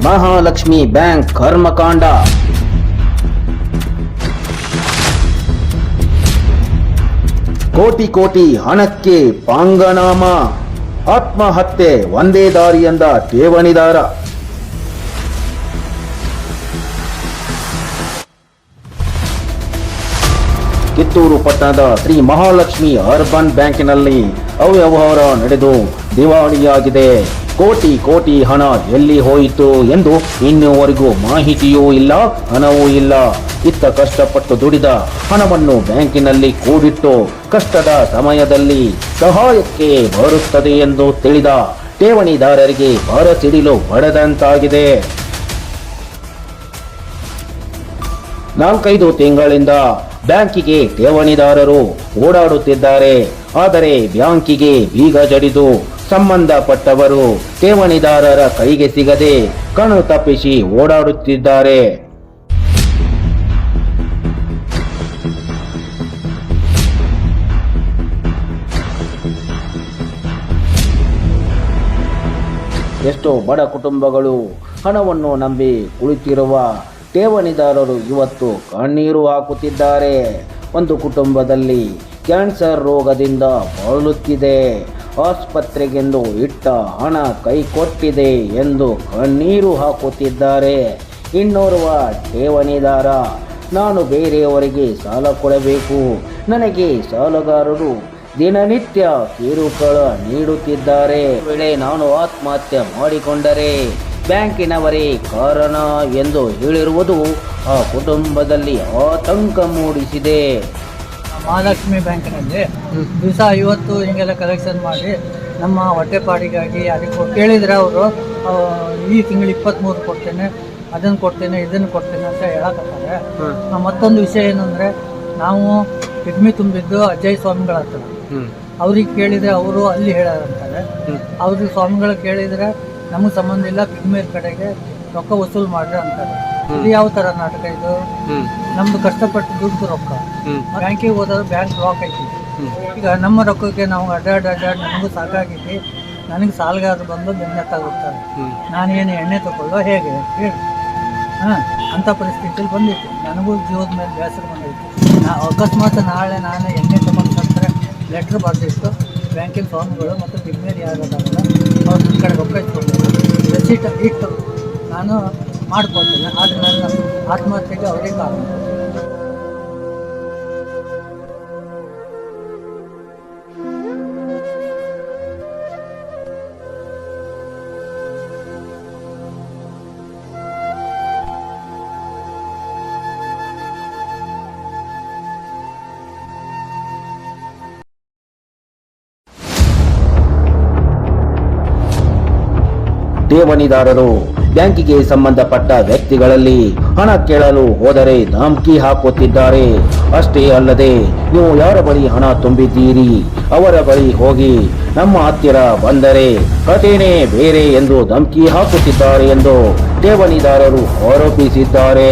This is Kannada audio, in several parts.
ಮಹಾಲಕ್ಷ್ಮಿ ಬ್ಯಾಂಕ್ ಕರ್ಮಕಾಂಡ. ಕೋಟಿ ಕೋಟಿ ಹಣಕ್ಕೆ ಪಾಂಗನಾಮ, ಆತ್ಮಹತ್ಯೆ ಒಂದೇ ದಾರಿ ಎಂದ ಠೇವಣಿದಾರ. ಕಿತ್ತೂರು ಪಟ್ಟಣದ ಶ್ರೀ ಮಹಾಲಕ್ಷ್ಮಿ ಅರ್ಬನ್ ಬ್ಯಾಂಕಿನಲ್ಲಿ ಅವ್ಯವಹಾರ ನಡೆದು ದಿವಾಳಿಯಾಗಿದೆ. ಕೋಟಿ ಕೋಟಿ ಹಣ ಎಲ್ಲಿ ಹೋಯಿತು ಎಂದು ಇನ್ನುವರೆಗೂ ಮಾಹಿತಿಯೂ ಇಲ್ಲ, ಹಣವೂ ಇಲ್ಲ. ಇತ್ತ ಕಷ್ಟಪಟ್ಟು ದುಡಿದ ಹಣವನ್ನು ಬ್ಯಾಂಕಿನಲ್ಲಿ ಕೂಡಿಟ್ಟು ಕಷ್ಟದ ಸಮಯದಲ್ಲಿ ಸಹಾಯಕ್ಕೆ ಬರುತ್ತದೆ ಎಂದು ತಿಳಿದ ಠೇವಣಿದಾರರಿಗೆ ಹೊರಸಿಡಿಲು ಹೊಡೆದಂತಾಗಿದೆ. 4-5 ತಿಂಗಳಿಂದ ಬ್ಯಾಂಕಿಗೆ ಠೇವಣಿದಾರರು ಓಡಾಡುತ್ತಿದ್ದಾರೆ. ಆದರೆ ಬ್ಯಾಂಕಿಗೆ ಬೀಗ ಜಡಿದು ಸಂಬಂಧಪಟ್ಟವರು ಠೇವಣಿದಾರರ ಕೈಗೆ ಸಿಗದೆ ಕಣ್ಣು ತಪ್ಪಿಸಿ ಓಡಾಡುತ್ತಿದ್ದಾರೆ. ಎಷ್ಟೋ ಬಡ ಕುಟುಂಬಗಳು ಹಣವನ್ನು ನಂಬಿ ಕುಳಿತಿರುವ ಠೇವಣಿದಾರರು ಇವತ್ತು ಕಣ್ಣೀರು ಹಾಕುತ್ತಿದ್ದಾರೆ. ಒಂದು ಕುಟುಂಬದಲ್ಲಿ ಕ್ಯಾನ್ಸರ್ ರೋಗದಿಂದ ಬಳಲುತ್ತಿದೆ. ಆಸ್ಪತ್ರೆಗೆಂದು ಇಟ್ಟ ಹಣ ಕೈ ಕೊಟ್ಟಿದೆ ಎಂದು ಕಣ್ಣೀರು ಹಾಕುತ್ತಿದ್ದಾರೆ. ಇನ್ನೋರ್ವ ಠೇವಣಿದಾರ, ನಾನು ಬೇರೆಯವರಿಗೆ ಸಾಲ ಕೊಡಬೇಕು, ನನಗೆ ಸಾಲಗಾರರು ದಿನನಿತ್ಯ ಕಿರುಕುಳ ನೀಡುತ್ತಿದ್ದಾರೆ. ವೇಳೆ ನಾನು ಆತ್ಮಹತ್ಯೆ ಮಾಡಿಕೊಂಡರೆ ಬ್ಯಾಂಕಿನವರೇ ಕಾರಣ ಎಂದು ಹೇಳಿರುವುದು ಆ ಕುಟುಂಬದಲ್ಲಿ ಆತಂಕ ಮೂಡಿಸಿದೆ. ಮಹಾಲಕ್ಷ್ಮಿ ಬ್ಯಾಂಕಿನಲ್ಲಿ ದಿವಸ 50 ಹಿಂಗೆಲ್ಲ ಕಲೆಕ್ಷನ್ ಮಾಡಿ ನಮ್ಮ ಹೊಟ್ಟೆಪಾಡಿಗಾಗಿ ಅದಕ್ಕೆ ಕೇಳಿದರೆ ಅವರು ಈ ತಿಂಗಳು 23 ಕೊಡ್ತೇನೆ, ಅದನ್ನು ಕೊಡ್ತೇನೆ, ಇದನ್ನು ಕೊಡ್ತೇನೆ ಅಂತ ಹೇಳಕತ್ತಾರೆ. ಮತ್ತೊಂದು ವಿಷಯ ಏನಂದರೆ, ನಾವು ಪಿಗ್ಮಿ ತುಂಬಿದ್ದು ಅಜಯ್ ಸ್ವಾಮಿಗಳ ಹತ್ರ. ಅವ್ರಿಗೆ ಕೇಳಿದರೆ ಅವರು ಅಲ್ಲಿ ಹೇಳಂತಾರೆ. ಅವ್ರಿಗೆ ಸ್ವಾಮಿಗಳು ಕೇಳಿದರೆ ನಮಗೆ ಸಂಬಂಧ ಇಲ್ಲ, ಪಿಗ್ಮಿಯರ್ ಕಡೆಗೆ ರೊಕ್ಕ ವಸೂಲು ಮಾಡ್ರಿ ಅಂತಾರೆ. ಇದು ಯಾವ ಥರ ನಾಟಕ ಇದು? ನಮ್ದು ಕಷ್ಟಪಟ್ಟು ದುಡ್ಡು ರೊಕ್ಕ ಬ್ಯಾಂಕಿಗೆ ಹೋದ್ರೆ ಬ್ಯಾಂಕ್ ಲಾಕ್ ಐತಿ. ಈಗ ನಮ್ಮ ರೊಕ್ಕಕ್ಕೆ ನಾವು ಅಡ್ಡಾಡ್ ನನಗೂ ಸಾಕಾಗಿತ್ತು. ನನಗೆ ಸಾಲಗಾರರು ಬಂದು ಬೆನ್ನತ್ತಾಗುತ್ತಾರೆ. ನಾನೇನು ಎಣ್ಣೆ ತಗೊಳ್ಳೋ ಹೇಗೆ ಹೇಳಿ? ಅಂಥ ಪರಿಸ್ಥಿತಿಯಲ್ಲಿ ಬಂದಿತ್ತು. ನನಗೂ ಜೀವದ ಮೇಲೆ ಬೇಸರ ಬಂದಿತ್ತು. ಅಕಸ್ಮಾತ್ ನಾಳೆ ನಾನು ಎಣ್ಣೆ ತಗೊಂಡ್ರೆ ಲೆಟ್ರ್ ಬರೆದಿತ್ತು. ಬ್ಯಾಂಕಿನ ಫಾರ್ಮ್ಗಳು ಮತ್ತು ಪಿಗ್ಮೇರ್ ಯಾರಾಗಲ್ಲ ಅವ್ರ ನನ್ನ ಕಡೆ ರೊಕ್ಕ ಇಟ್ಕೊಂಡು ರೆಸಿಟ್ ಇಟ್ಟು ನಾನು ಮಾಡ್ಕೊಳ್ತೇನೆ. ಆದರೆ ನನ್ನ ಆತ್ಮಹತ್ಯೆಗೆ ಅವರೇ ಕಾರಣ. ಠೇವಣಿದಾರರು ಬ್ಯಾಂಕಿಗೆ ಸಂಬಂಧಪಟ್ಟ ವ್ಯಕ್ತಿಗಳಲ್ಲಿ ಹಣ ಕೇಳಲು ಹೋದರೆ ಧಮಕಿ ಹಾಕುತ್ತಿದ್ದಾರೆ. ಅಷ್ಟೇ ಅಲ್ಲದೆ, ನೀವು ಯಾರ ಬಳಿ ಹಣ ತುಂಬಿದ್ದೀರಿ ಅವರ ಬಳಿ ಹೋಗಿ, ನಮ್ಮ ಹತ್ತಿರ ಬಂದರೆ ಕಥೆನೇ ಬೇರೆ ಎಂದು ಧಮಕಿ ಹಾಕುತ್ತಿದ್ದಾರೆ ಎಂದು ಠೇವಣಿದಾರರು ಆರೋಪಿಸಿದ್ದಾರೆ.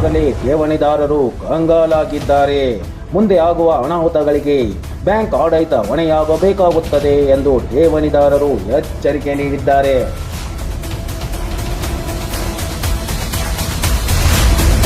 ಈಗಾಗಲೇ ಠೇವಣಿದಾರರು ಕಂಗಾಲಾಗಿದ್ದಾರೆ. ಮುಂದೆ ಆಗುವ ಅನಾಹುತಗಳಿಗೆ ಬ್ಯಾಂಕ್ ಆಡಳಿತ ಹೊಣೆಯಾಗಬೇಕಾಗುತ್ತದೆ ಎಂದು ಠೇವಣಿದಾರರು ಎಚ್ಚರಿಕೆ ನೀಡಿದ್ದಾರೆ.